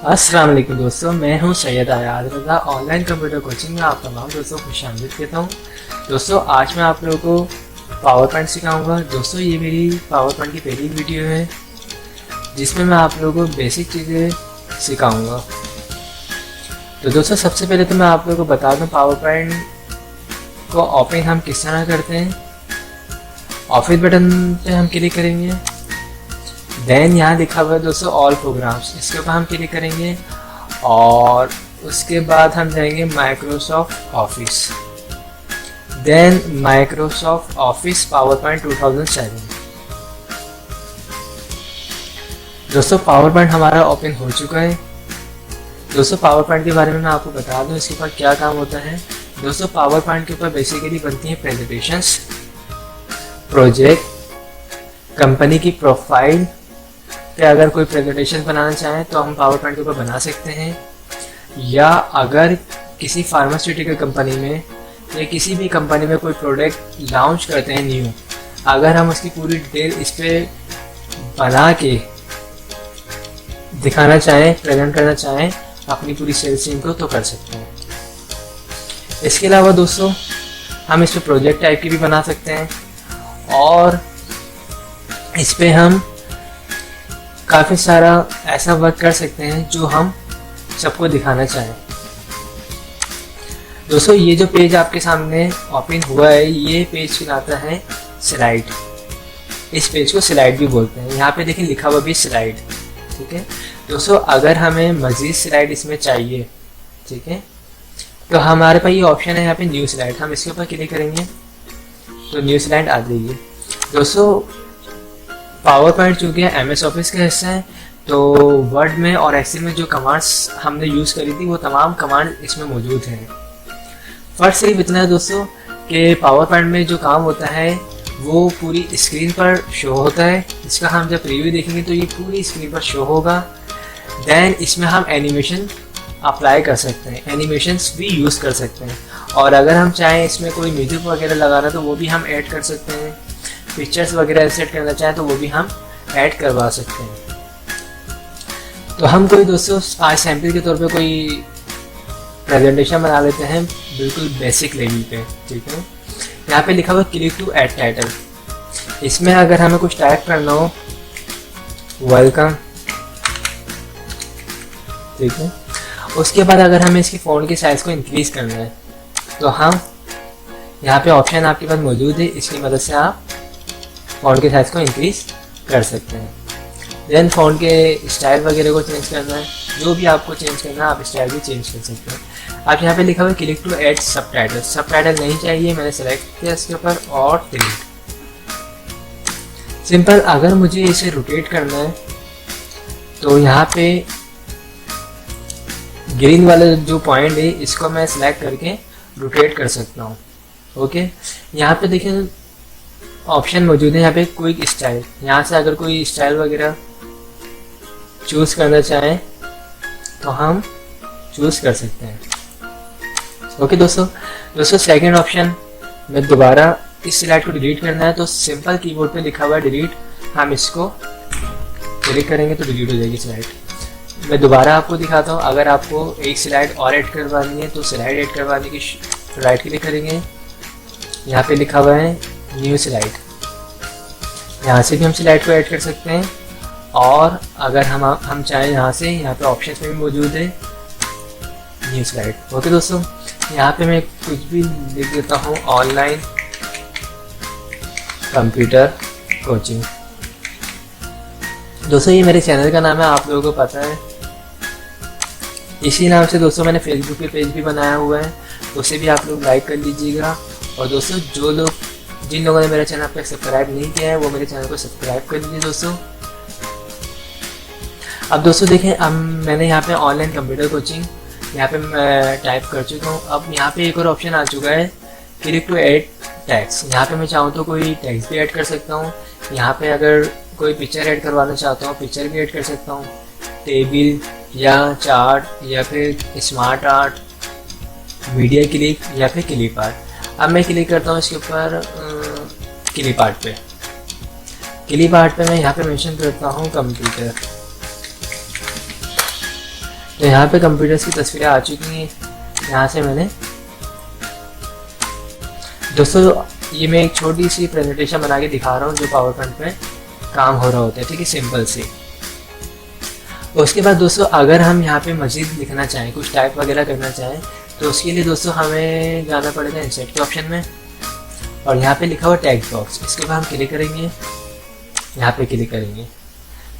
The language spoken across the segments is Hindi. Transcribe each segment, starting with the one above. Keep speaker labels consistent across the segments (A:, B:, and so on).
A: अस्सलाम वालेकुम दोस्तों, मैं हूं सैयद आयाद रज़ा। ऑनलाइन कंप्यूटर कोचिंग में आप तमाम दोस्तों को खुशामदीद कहता हूं। दोस्तों, आज मैं आप लोगों को पावर पॉइंट सिखाऊंगा। दोस्तों, ये मेरी पावर पॉइंट की पहली वीडियो है जिसमें मैं आप लोगों को बेसिक चीज़ें सिखाऊंगा। तो दोस्तों, सबसे पहले तो मैं आप लोगों को बता दूं पावर पॉइंट को ओपन हम किस तरह करते हैं। ऑफिस बटन पे हम क्लिक करेंगे, देन यहाँ लिखा हुआ है दोस्तों ऑल प्रोग्राम्स, इसके ऊपर हम क्लिक करेंगे और उसके बाद हम जाएंगे Microsoft Office, then Microsoft Office PowerPoint 2007। दोस्तों, पावर पॉइंट हमारा ओपन हो चुका है। दोस्तों, पावर पॉइंट के बारे में मैं आपको बता दूं इसके ऊपर क्या काम होता है। दोस्तों, पावर पॉइंट के ऊपर बेसिकली बनती हैं प्रेजेंटेशंस, प्रोजेक्ट, कंपनी की प्रोफाइल पे अगर कोई प्रेजेंटेशन बनाना चाहें तो हम पावर पॉइंट के ऊपर बना सकते हैं, या अगर किसी फार्मास्यूटिकल कंपनी में या किसी भी कंपनी में कोई प्रोडक्ट लॉन्च करते हैं न्यू, अगर हम उसकी पूरी डिटेल इस पर बना के दिखाना चाहें, प्रेजेंट करना चाहें अपनी पूरी सेल्स टीम को, तो कर सकते हैं। इसके अलावा दोस्तों, हम इस पर प्रोजेक्ट टाइप की भी बना सकते हैं और इस पर हम काफ़ी सारा ऐसा वर्क कर सकते हैं जो हम सबको दिखाना चाहें। दोस्तों, ये जो पेज आपके सामने ओपन हुआ है, ये पेज कहलाता है स्लाइड। इस पेज को स्लाइड भी बोलते हैं। यहाँ पे देखिए लिखा हुआ भी स्लाइड, ठीक है दोस्तों। अगर हमें मज़ीद स्लाइड इसमें चाहिए, ठीक है, तो हमारे पास ये ऑप्शन है यहाँ पे न्यू स्लाइड, हम इसके ऊपर क्लिक करेंगे तो न्यू स्लाइड आ जाएगी। दोस्तों, पावर पॉइंट चूँकि MS ऑफिस का हिस्सा है, तो वर्ड में और एक्सेल में जो कमांड्स हमने यूज़ करी थी वो तमाम कमांड इसमें मौजूद हैं। फ़र्क सिर्फ इतना है दोस्तों कि पावर पॉइंट में जो काम होता है वो पूरी स्क्रीन पर शो होता है। इसका हम जब रिव्यू देखेंगे तो ये पूरी स्क्रीन पर शो होगा। देन इसमें हम एनिमेशन अप्लाई कर सकते हैं, एनिमेशंस भी यूज़ कर सकते हैं, और अगर हम चाहें इसमें कोई म्यूजिक वगैरह लगाना तो वो भी हम ऐड कर सकते हैं। पिक्चर्स वगैरह सेट करना चाहें तो वो भी हम ऐड करवा सकते हैं। तो हम कोई दोस्तों आज सैम्पल के तौर पे कोई प्रेजेंटेशन बना लेते हैं बिल्कुल बेसिक लेवल पे, ठीक है। यहाँ पे लिखा हुआ क्लिक टू ऐड टाइटल। इसमें अगर हमें कुछ टाइप करना हो, वेलकम, ठीक है। उसके बाद अगर हमें इसकी फ़ॉन्ट की साइज़ को इंक्रीज करना है तो हम यहाँ पे ऑप्शन आपके पास मौजूद है, इसकी मदद से आप फ़ॉन्ट के साइज़ को इंक्रीज कर सकते हैं। देन फ़ॉन्ट के स्टाइल वगैरह को चेंज करना है, जो भी आपको चेंज करना है आप स्टाइल भी चेंज कर सकते हैं। आप यहाँ पे लिखा हुआ है click to add subtitle, subtitle नहीं चाहिए, मैंने सेलेक्ट किया इसके ऊपर और डिलीट। सिंपल। अगर मुझे इसे रोटेट करना है तो यहाँ पे ग्रीन वाला जो पॉइंट है इसको मैं सिलेक्ट करके रोटेट कर सकता हूँ। ओके, यहाँ पे देखिए ऑप्शन मौजूद है, यहाँ पे क्विक स्टाइल, यहाँ से अगर कोई स्टाइल वगैरह चूज़ करना चाहें तो हम चूज़ कर सकते हैं। ओके दोस्तों, सेकंड ऑप्शन में दोबारा इस स्लाइड को डिलीट करना है तो सिंपल कीबोर्ड पे लिखा हुआ है डिलीट, हम इसको क्लिक करेंगे तो डिलीट हो जाएगी स्लाइड। मैं दोबारा आपको दिखाता हूँ। अगर आपको एक स्लाइड और ऐड करवानी है तो स्लाइड ऐड करवाने की राइट क्लिक करेंगे, यहाँ पे लिखा हुआ है न्यू स्लाइड, यहाँ से भी हम स्लाइड को ऐड कर सकते हैं, और अगर हम चाहें यहाँ से, यहाँ पे ऑप्शन में भी मौजूद है न्यू स्लाइड। ओके दोस्तों, यहाँ पे मैं कुछ भी लिख देता हूँ, ऑनलाइन कंप्यूटर कोचिंग। दोस्तों, ये मेरे चैनल का नाम है, आप लोगों को पता है। इसी नाम से दोस्तों मैंने फेसबुक पे पेज भी बनाया हुआ है, उसे भी आप लोग लाइक कर लीजिएगा। और दोस्तों, जिन लोगों ने मेरा चैनल पे सब्सक्राइब नहीं किया है वो मेरे चैनल को सब्सक्राइब कर लीजिए दोस्तों। अब दोस्तों देखें, अब मैंने यहाँ पे ऑनलाइन कंप्यूटर कोचिंग यहाँ पे मैं टाइप कर चुका हूँ। अब यहाँ पे एक और ऑप्शन आ चुका है क्लिक टू ऐड टेक्स्ट। यहाँ पे मैं चाहूँ तो कोई टेक्स्ट भी ऐड कर सकता हूँ। यहाँ पे अगर कोई पिक्चर ऐड करवाना चाहता हूँ, पिक्चर भी ऐड कर सकता हूँ, टेबल या चार्ट या फिर स्मार्ट आर्ट, मीडिया क्लिप या फिर क्लिप आर्ट। अब मैं क्लिक करता हूँ इसके ऊपर क्लिप आर्ट पे। क्लिप आर्ट पे मैं यहाँ पे मेंशन करता हूँ कंप्यूटर। तो यहाँ पे कंप्यूटर्स की तस्वीरें आ चुकी हैं। यहाँ से मैंने दोस्तों ये मैं एक छोटी सी प्रेजेंटेशन बना के दिखा रहा हूँ जो पावर पॉइंट पे काम हो रहा होता है, ठीक है, सिंपल सी। उसके बाद दोस्तों अगर हम यहाँ पे मजीद लिखना चाहें, कुछ टाइप वगैरह करना चाहें, तो उसके लिए दोस्तों हमें जाना पड़ेगा इंसर्ट के ऑप्शन में, और यहाँ पे लिखा हुआ टेक्स्ट बॉक्स, इसके बाद हम क्लिक करेंगे, यहाँ पे क्लिक करेंगे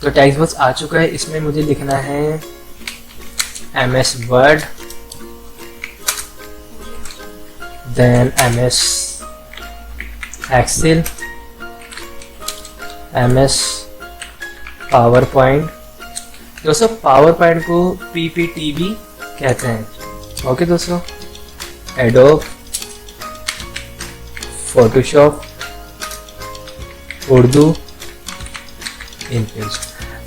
A: तो टेक्स्ट बॉक्स आ चुका है। इसमें मुझे लिखना है MS Word, then MS Excel, MS PowerPoint. दोस्तों पावर पॉइंट को PPT भी कहते हैं। ओके दोस्तों, एडोब, फोटोशॉप, उर्दू, इनपेज।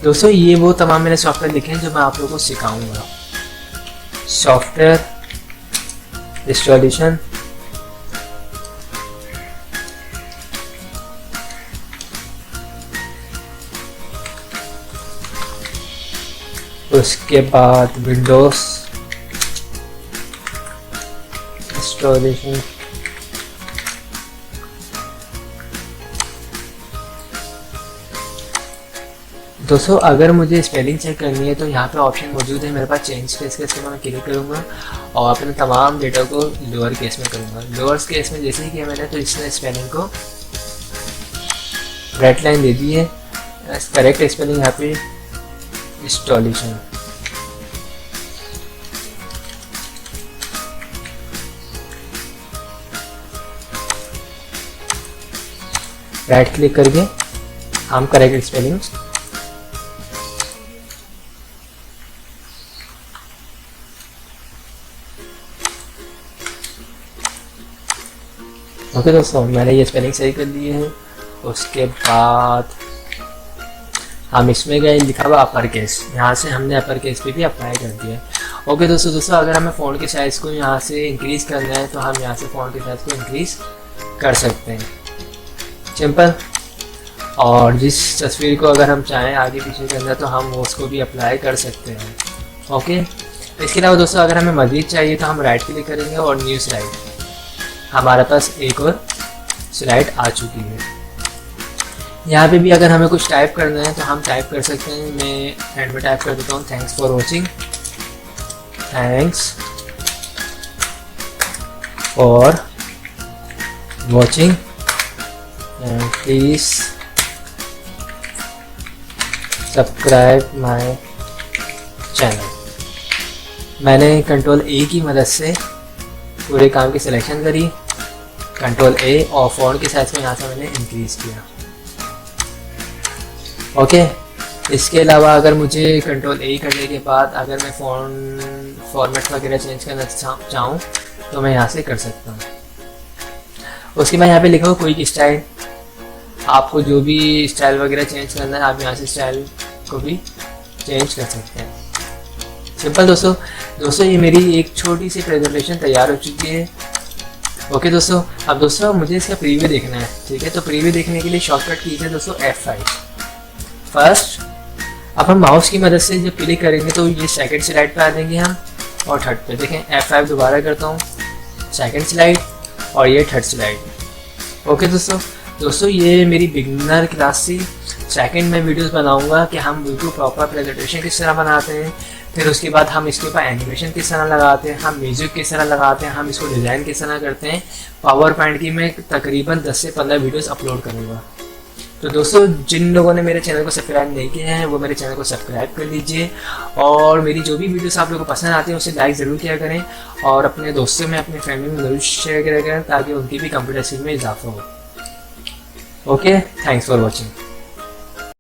A: दोस्तों ये वो तमाम मैंने सॉफ्टवेयर लिखे हैं जो मैं आप लोगों को सिखाऊंगा। सॉफ्टवेयर इंस्टॉलेशन, उसके बाद विंडोज इंस्टॉलेशन, दोस्तों अगर मुझे स्पेलिंग चेक करनी है तो यहाँ पे ऑप्शन मौजूद है मेरे पास चेंज केस का, इसके मैं क्लिक करूँगा और अपने तमाम डेटा को लोअर केस में करूँगा। लोअर केस में जैसे ही किया मैंने तो इसने स्पेलिंग को रेड लाइन दे दी है। करेक्ट स्पेलिंग यहाँ पे इंस्टॉलेशन, राइट क्लिक करके हम करेक्ट स्पेलिंग ओके दोस्तों मैंने ये स्पेलिंग सही कर लिए हैं। उसके बाद हम इसमें गए, लिखा हुआ अपर केस, यहाँ से हमने अपर केस पे भी अप्लाई कर दिया। ओके दोस्तों अगर हमें फ़ॉन्ट के साइज़ को यहाँ से इंक्रीज़ करना है तो हम यहाँ से फ़ॉन्ट के साइज़ को इंक्रीज़ कर सकते हैं, सिंपल। और जिस तस्वीर को अगर हम चाहें आगे पीछे करना तो हम उसको भी अप्लाई कर सकते हैं। ओके, इसके अलावा दोस्तों अगर हमें मज़ीद चाहिए तो हम राइट क्लिक करेंगे और न्यू स्लाइड, हमारे पास एक और स्लाइड आ चुकी है। यहाँ पे भी अगर हमें कुछ टाइप करना है तो हम टाइप कर सकते हैं। मैं एंड में टाइप कर देता हूँ, thanks for watching, thanks for watching and please subscribe my channel. मैंने कंट्रोल A की मदद से पूरे काम की सिलेक्शन करी, कंट्रोल A, और फ़ॉन्ट के साइज़ को यहाँ से मैंने इंक्रीज़ किया। ओके, इसके अलावा अगर मुझे कंट्रोल A करने के बाद अगर मैं फॉर्मेट वगैरह चेंज करना चाहूँ तो मैं यहाँ से कर सकता हूँ। उसके बाद यहाँ पे लिखा हो क्विक स्टाइल, आपको जो भी स्टाइल वगैरह चेंज करना है आप यहाँ से स्टाइल को भी चेंज कर सकते हैं, सिंपल। दोस्तों ये मेरी एक छोटी सी प्रेजेंटेशन तैयार हो चुकी है। ओके दोस्तों, अब दोस्तों मुझे इसका प्रीव्यू देखना है, ठीक है। तो प्रीव्यू देखने के लिए शॉर्टकट कीज है दोस्तों F5 फर्स्ट। अब हम माउस की मदद से जब क्लिक करेंगे तो ये सेकंड स्लाइड पे आ जाएंगे हम, और थर्ड पे देखें F5 दोबारा करता हूँ, सेकंड स्लाइड और ये थर्ड स्लाइड। ओके दोस्तों ये मेरी बिगिनर क्लास थी। सेकंड में वीडियोस बनाऊंगा कि हम बिल्कुल प्रॉपर प्रेजेंटेशन किस तरह बनाते हैं, फिर उसके बाद हम इसके ऊपर एनिमेशन किस तरह लगाते हैं, हम म्यूजिक किस तरह लगाते हैं, हम इसको डिज़ाइन किस तरह करते हैं। पावर पॉइंट की मैं तकरीबन 10 से 15 वीडियोस अपलोड करूँगा। तो दोस्तों जिन लोगों ने मेरे चैनल को सब्सक्राइब नहीं किया है वो मेरे चैनल को सब्सक्राइब कर लीजिए, और मेरी जो भी वीडियोस आप लोगों को पसंद आती हैं उसे लाइक ज़रूर किया करें, और अपने दोस्तों में अपनी फैमिली में ज़रूर शेयर किया करें ताकि उनकी भी कंप्यूटर स्किल में इजाफा हो। Okay, thanks for watching.